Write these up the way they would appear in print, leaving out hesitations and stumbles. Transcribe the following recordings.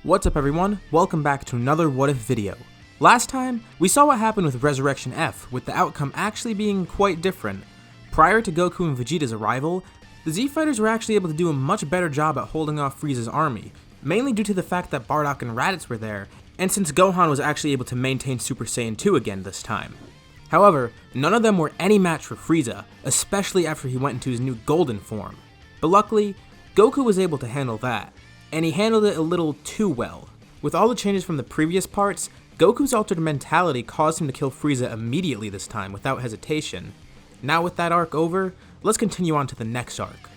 What's up everyone, welcome back to another What If video. Last time, we saw what happened with Resurrection F, with the outcome actually being quite different. Prior to Goku and Vegeta's arrival, the Z Fighters were actually able to do a much better job at holding off Frieza's army, mainly due to the fact that Bardock and Raddatz were there, and since Gohan was actually able to maintain Super Saiyan 2 again this time. However, none of them were any match for Frieza, especially after he went into his new golden form. But luckily, Goku was able to handle that, and he handled it a little too well. With all the changes from the previous parts, Goku's altered mentality caused him to kill Frieza immediately this time without hesitation. Now with that arc over, let's continue on to the next arc.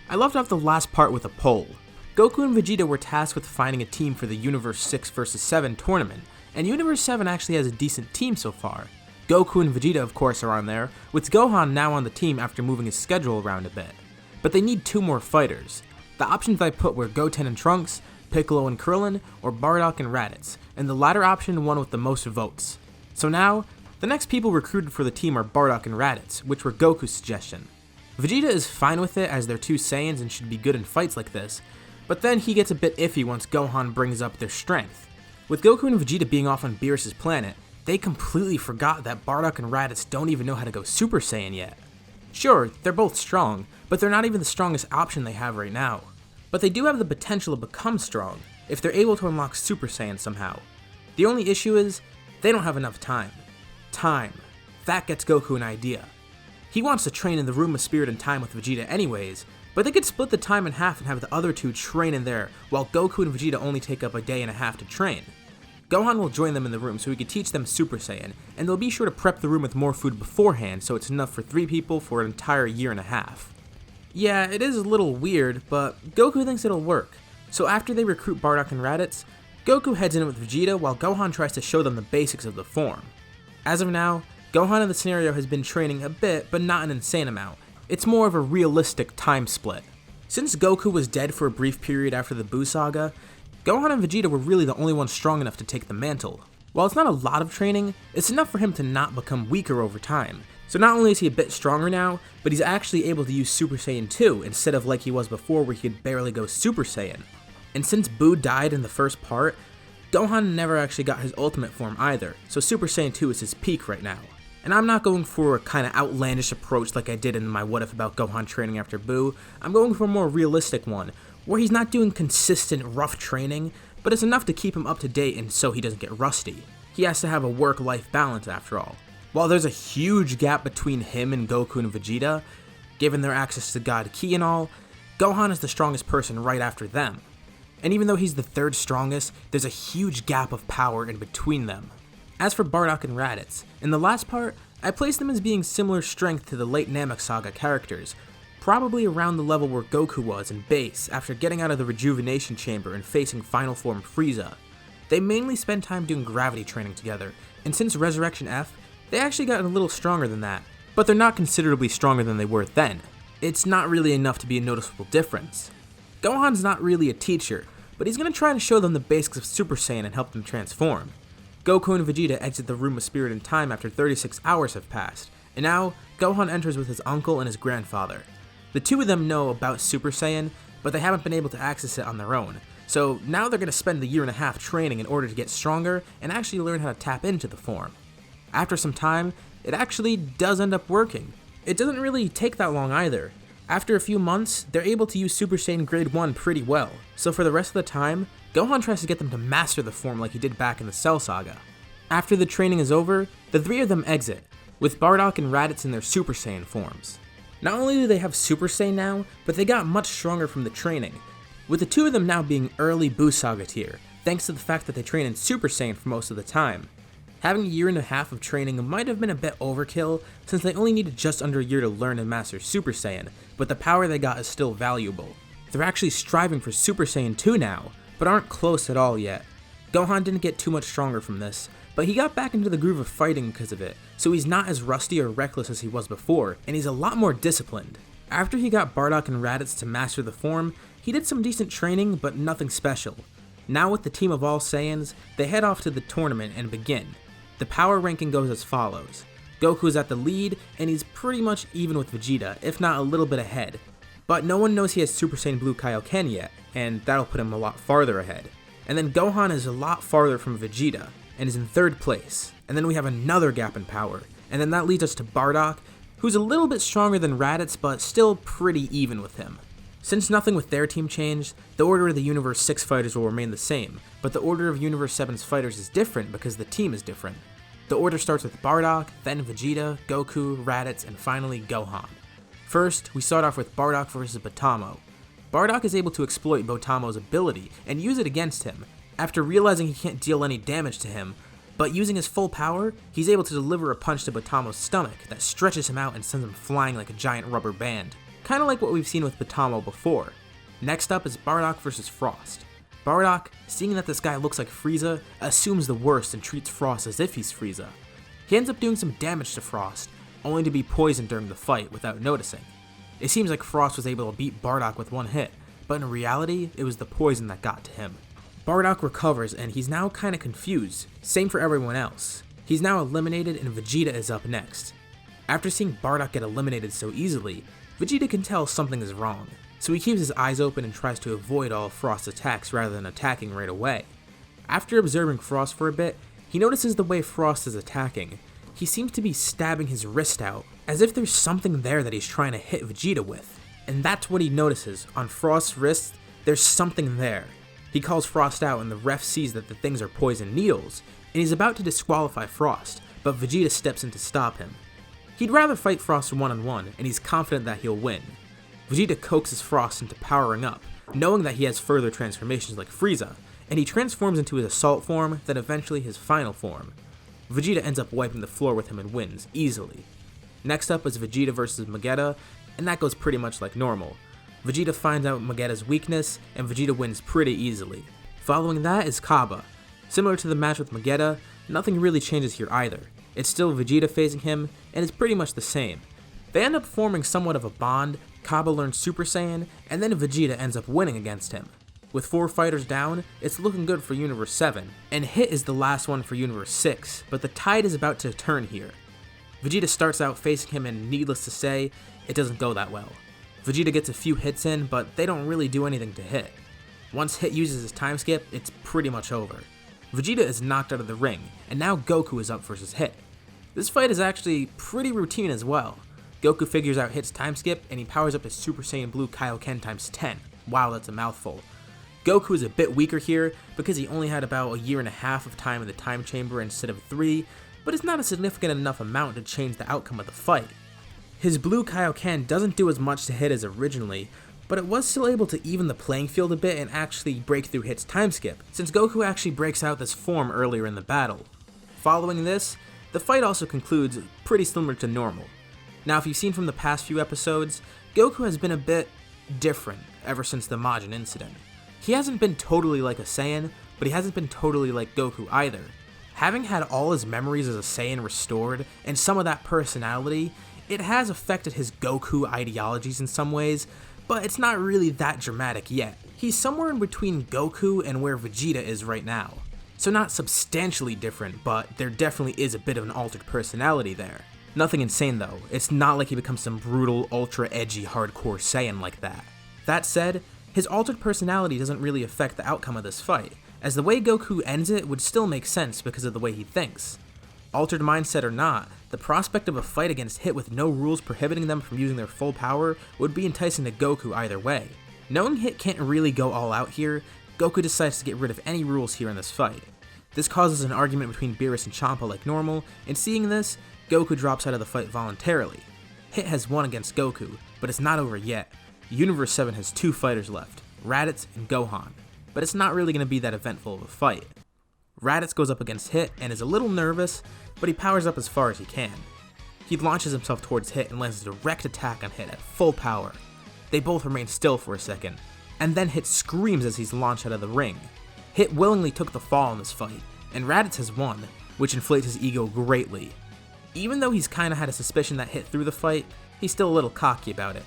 I left off the last part with a poll. Goku and Vegeta were tasked with finding a team for the Universe 6 vs 7 tournament, and Universe 7 actually has a decent team so far. Goku and Vegeta of course are on there, with Gohan now on the team after moving his schedule around a bit. But they need 2 more fighters. The options I put were Goten and Trunks, Piccolo and Krillin, or Bartok and Raddatz, and the latter option won with the most votes. So now, the next people recruited for the team are Bardock and Raddatz, which were Goku's suggestion. Vegeta is fine with it as they're 2 Saiyans and should be good in fights like this, but then he gets a bit iffy once Gohan brings up their strength. With Goku and Vegeta being off on Beerus' planet, they completely forgot that Bardock and Raddatz don't even know how to go Super Saiyan yet. Sure, they're both strong, but they're not even the strongest option they have right now. But they do have the potential to become strong, if they're able to unlock Super Saiyan somehow. The only issue is, they don't have enough time. Time. That gets Goku an idea. He wants to train in the Room of Spirit and Time with Vegeta anyways, but they could split the time in half and have the other 2 train in there, while Goku and Vegeta only take up a day and a half to train. Gohan will join them in the room so he can teach them Super Saiyan, and they'll be sure to prep the room with more food beforehand so it's enough for 3 people for an entire year and a half. Yeah, it is a little weird, but Goku thinks it'll work. So after they recruit Bardock and Raddatz, Goku heads in with Vegeta while Gohan tries to show them the basics of the form. As of now, Gohan in the scenario has been training a bit, but not an insane amount. It's more of a realistic time split. Since Goku was dead for a brief period after the Buu saga, Gohan and Vegeta were really the only ones strong enough to take the mantle. While it's not a lot of training, it's enough for him to not become weaker over time. So not only is he a bit stronger now, but he's actually able to use Super Saiyan 2 instead of like he was before where he could barely go Super Saiyan. And since Buu died in the first part, Gohan never actually got his ultimate form either, so Super Saiyan 2 is his peak right now. And I'm not going for a kind of outlandish approach like I did in my What If about Gohan training after Buu. I'm going for a more realistic one, where he's not doing consistent rough training, but it's enough to keep him up to date and so he doesn't get rusty. He has to have a work-life balance after all. While there's a huge gap between him and Goku and Vegeta, given their access to God Ki and all, Gohan is the strongest person right after them. And even though he's the 3rd strongest, there's a huge gap of power in between them. As for Bardock and Raddatz, in the last part, I placed them as being similar strength to the late Namek Saga characters, probably around the level where Goku was in base after getting out of the rejuvenation chamber and facing final form Frieza. They mainly spend time doing gravity training together, and since Resurrection F, they actually got a little stronger than that, but they're not considerably stronger than they were then. It's not really enough to be a noticeable difference. Gohan's not really a teacher, but he's going to try to show them the basics of Super Saiyan and help them transform. Goku and Vegeta exit the Room of Spirit and Time after 36 hours have passed, and now Gohan enters with his uncle and his grandfather. The 2 of them know about Super Saiyan, but they haven't been able to access it on their own, so now they're going to spend the year and a half training in order to get stronger and actually learn how to tap into the form. After some time, it actually does end up working. It doesn't really take that long either. After a few months, they're able to use Super Saiyan Grade 1 pretty well, so for the rest of the time, Gohan tries to get them to master the form like he did back in the Cell Saga. After the training is over, the 3 of them exit, with Bardock and Raddatz in their Super Saiyan forms. Not only do they have Super Saiyan now, but they got much stronger from the training, with the 2 of them now being early Buu Saga tier, thanks to the fact that they train in Super Saiyan for most of the time. Having a year and a half of training might have been a bit overkill, since they only needed just under a year to learn and master Super Saiyan, but the power they got is still valuable. They're actually striving for Super Saiyan 2 now, but aren't close at all yet. Gohan didn't get too much stronger from this, but he got back into the groove of fighting because of it, so he's not as rusty or reckless as he was before, and he's a lot more disciplined. After he got Bardock and Raddatz to master the form, he did some decent training, but nothing special. Now with the team of all Saiyans, they head off to the tournament and begin. The power ranking goes as follows. Goku is at the lead, and he's pretty much even with Vegeta, if not a little bit ahead. But no one knows he has Super Saiyan Blue Kaioken yet, and that'll put him a lot farther ahead. And then Gohan is a lot farther from Vegeta, and is in 3rd place. And then we have another gap in power, and then that leads us to Bardock, who's a little bit stronger than Raddatz, but still pretty even with him. Since nothing with their team changed, the order of the Universe 6 fighters will remain the same, but the order of Universe 7's fighters is different because the team is different. The order starts with Bardock, then Vegeta, Goku, Raddatz, and finally Gohan. First, we start off with Bardock versus Botamo. Bardock is able to exploit Botamo's ability and use it against him, after realizing he can't deal any damage to him, but using his full power, he's able to deliver a punch to Botamo's stomach that stretches him out and sends him flying like a giant rubber band. Kinda like what we've seen with Botamo before. Next up is Bardock versus Frost. Bardock, seeing that this guy looks like Frieza, assumes the worst and treats Frost as if he's Frieza. He ends up doing some damage to Frost, only to be poisoned during the fight without noticing. It seems like Frost was able to beat Bardock with one hit, but in reality, it was the poison that got to him. Bardock recovers and he's now kinda confused, same for everyone else. He's now eliminated and Vegeta is up next. After seeing Bardock get eliminated so easily, Vegeta can tell something is wrong, so he keeps his eyes open and tries to avoid all of Frost's attacks rather than attacking right away. After observing Frost for a bit, he notices the way Frost is attacking. He seems to be stabbing his wrist out, as if there's something there that he's trying to hit Vegeta with. And that's what he notices. On Frost's wrist, there's something there. He calls Frost out and the ref sees that the things are poison needles, and he's about to disqualify Frost, but Vegeta steps in to stop him. He'd rather fight Frost one-on-one, and he's confident that he'll win. Vegeta coaxes Frost into powering up, knowing that he has further transformations like Frieza, and he transforms into his assault form, then eventually his final form. Vegeta ends up wiping the floor with him and wins, easily. Next up is Vegeta versus Magetta, and that goes pretty much like normal. Vegeta finds out Magetta's weakness, and Vegeta wins pretty easily. Following that is Kaba. Similar to the match with Magetta, nothing really changes here either. It's still Vegeta facing him, and it's pretty much the same. They end up forming somewhat of a bond, Kaba learns Super Saiyan, and then Vegeta ends up winning against him. With 4 fighters down, it's looking good for Universe 7, and Hit is the last one for Universe 6, but the tide is about to turn here. Vegeta starts out facing him, and needless to say, it doesn't go that well. Vegeta gets a few hits in, but they don't really do anything to Hit. Once Hit uses his time skip, it's pretty much over. Vegeta is knocked out of the ring, and now Goku is up versus Hit. This fight is actually pretty routine as well. Goku figures out Hit's time skip, and he powers up his Super Saiyan Blue Kaioken times 10. Wow, that's a mouthful. Goku is a bit weaker here, because he only had about a year and a half of time in the time chamber instead of 3, but it's not a significant enough amount to change the outcome of the fight. His Blue Kaioken doesn't do as much to Hit as originally, but it was still able to even the playing field a bit and actually break through Hit's time skip, since Goku actually breaks out this form earlier in the battle. Following this, the fight also concludes pretty similar to normal. Now, if you've seen from the past few episodes, Goku has been a bit different ever since the Majin incident. He hasn't been totally like a Saiyan, but he hasn't been totally like Goku either. Having had all his memories as a Saiyan restored, and some of that personality, it has affected his Goku ideologies in some ways, but it's not really that dramatic yet. He's somewhere in between Goku and where Vegeta is right now. So not substantially different, but there definitely is a bit of an altered personality there. Nothing insane though, it's not like he becomes some brutal, ultra edgy, hardcore Saiyan like that. That said, his altered personality doesn't really affect the outcome of this fight, as the way Goku ends it would still make sense because of the way he thinks. Altered mindset or not, the prospect of a fight against Hit with no rules prohibiting them from using their full power would be enticing to Goku either way. Knowing Hit can't really go all out here, Goku decides to get rid of any rules here in this fight. This causes an argument between Beerus and Champa like normal, and seeing this, Goku drops out of the fight voluntarily. Hit has won against Goku, but it's not over yet. Universe 7 has 2 fighters left, Raddatz and Gohan, but it's not really going to be that eventful of a fight. Raddatz goes up against Hit and is a little nervous, but he powers up as far as he can. He launches himself towards Hit and lands a direct attack on Hit at full power. They both remain still for a second, and then Hit screams as he's launched out of the ring. Hit willingly took the fall in this fight, and Raddatz has won, which inflates his ego greatly. Even though he's kinda had a suspicion that Hit threw the fight, he's still a little cocky about it.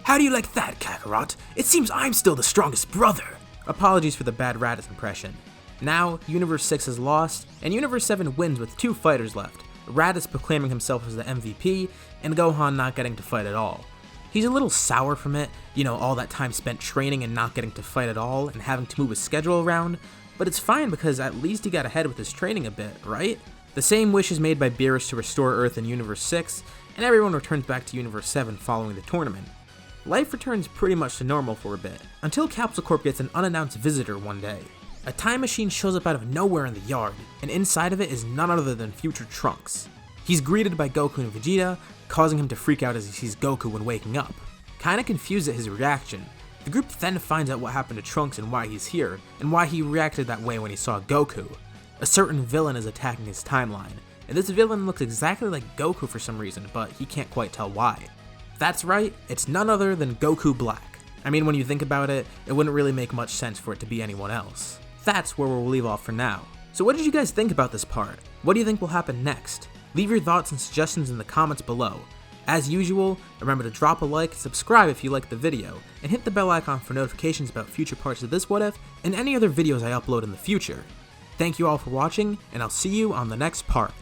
"How do you like that, Kakarot? It seems I'm still the strongest brother!" Apologies for the bad Raddatz impression. Now, Universe 6 has lost, and Universe 7 wins with 2 fighters left, Raddatz proclaiming himself as the MVP, and Gohan not getting to fight at all. He's a little sour from it, all that time spent training and not getting to fight at all, and having to move his schedule around, But it's fine because at least he got ahead with his training a bit, right? The same wish is made by Beerus to restore Earth in Universe 6, and everyone returns back to Universe 7 following the tournament. Life returns pretty much to normal for a bit, until Capsule Corp gets an unannounced visitor one day. A time machine shows up out of nowhere in the yard, and inside of it is none other than future Trunks. He's greeted by Goku and Vegeta, causing him to freak out as he sees Goku when waking up. Kinda confused at his reaction, the group then finds out what happened to Trunks and why he's here, and why he reacted that way when he saw Goku. A certain villain is attacking his timeline, and this villain looks exactly like Goku for some reason, but he can't quite tell why. That's right, it's none other than Goku Black. I mean, when you think about it, it wouldn't really make much sense for it to be anyone else. That's where we'll leave off for now. So what did you guys think about this part? What do you think will happen next? Leave your thoughts and suggestions in the comments below. As usual, remember to drop a like, subscribe if you liked the video, and hit the bell icon for notifications about future parts of this What If, and any other videos I upload in the future. Thank you all for watching, and I'll see you on the next part.